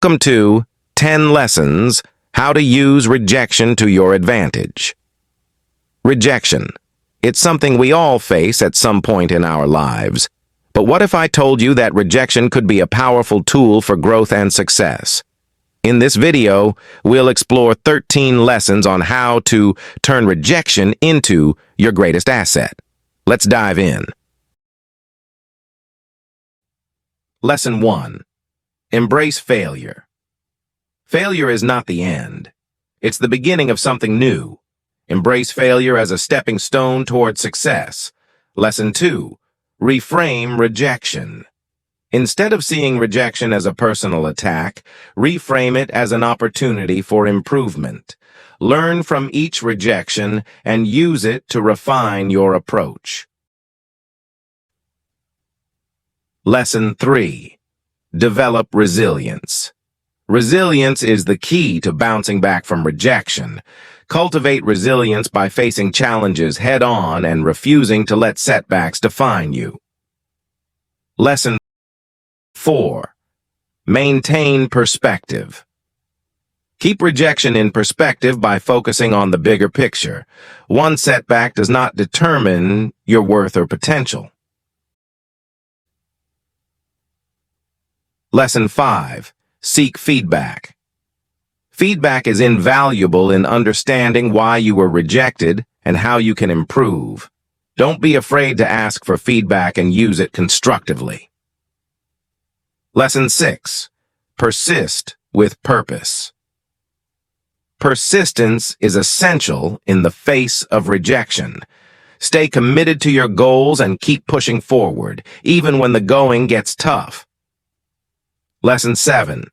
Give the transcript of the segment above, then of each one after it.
Welcome to 10 Lessons, How to Use Rejection to Your Advantage. Rejection. It's something we all face at some point in our lives. But what if I told you that rejection could be a powerful tool for growth and success? In this video, we'll explore 13 lessons on how to turn rejection into your greatest asset. Let's dive in. Lesson 1. Embrace failure. Failure is not the end. It's the beginning of something new. Embrace failure as a stepping stone toward success. Lesson 2. Reframe rejection. Instead of seeing rejection as a personal attack, reframe it as an opportunity for improvement. Learn from each rejection and use it to refine your approach. Lesson 3. Develop resilience. Resilience is the key to bouncing back from rejection. Cultivate resilience by facing challenges head-on and refusing to let setbacks define you. Lesson 4. Maintain perspective. Keep rejection in perspective by focusing on the bigger picture. One setback does not determine your worth or potential. Lesson 5. Seek feedback. Feedback is invaluable in understanding why you were rejected and how you can improve. Don't be afraid to ask for feedback and use it constructively. Lesson 6. Persist with purpose. Persistence is essential in the face of rejection. Stay committed to your goals and keep pushing forward, even when the going gets tough. Lesson 7.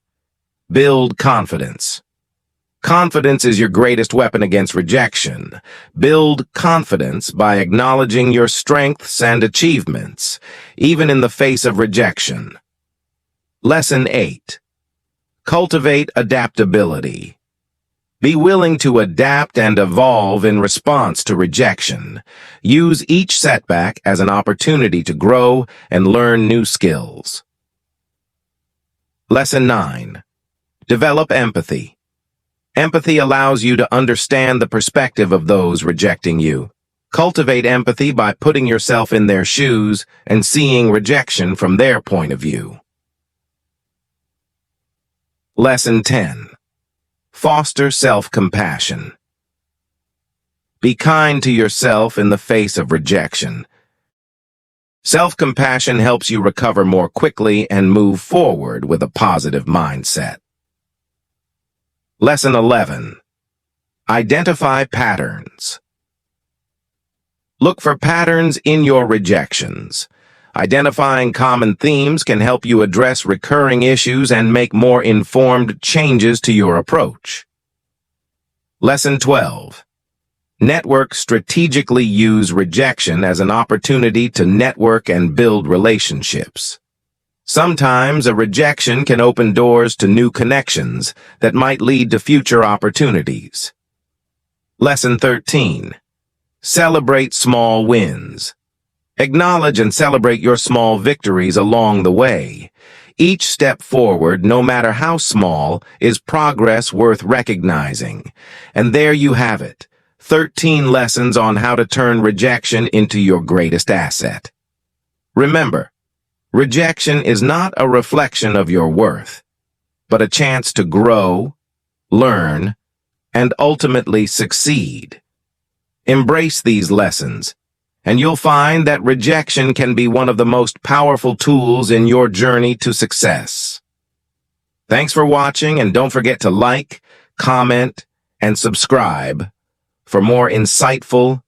Build confidence. Confidence is your greatest weapon against rejection. Build confidence by acknowledging your strengths and achievements, even in the face of rejection. Lesson 8. Cultivate adaptability. Be willing to adapt and evolve in response to rejection. Use each setback as an opportunity to grow and learn new skills. Lesson 9. Develop empathy. Empathy allows you to understand the perspective of those rejecting you. Cultivate empathy by putting yourself in their shoes and seeing rejection from their point of view. Lesson 10. Foster self-compassion. Be kind to yourself in the face of rejection. Self-compassion helps you recover more quickly and move forward with a positive mindset. Lesson 11. Identify patterns. Look for patterns in your rejections. Identifying common themes can help you address recurring issues and make more informed changes to your approach. Lesson 12. Network strategically. Use rejection as an opportunity to network and build relationships. Sometimes a rejection can open doors to new connections that might lead to future opportunities. Lesson 13. Celebrate small wins. Acknowledge and celebrate your small victories along the way. Each step forward, no matter how small, is progress worth recognizing. And there you have it. 13 lessons on how to turn rejection into your greatest asset. Remember, rejection is not a reflection of your worth, but a chance to grow, learn, and ultimately succeed. Embrace these lessons, and you'll find that rejection can be one of the most powerful tools in your journey to success. Thanks for watching, and don't forget to like, comment, and subscribe for more insightful,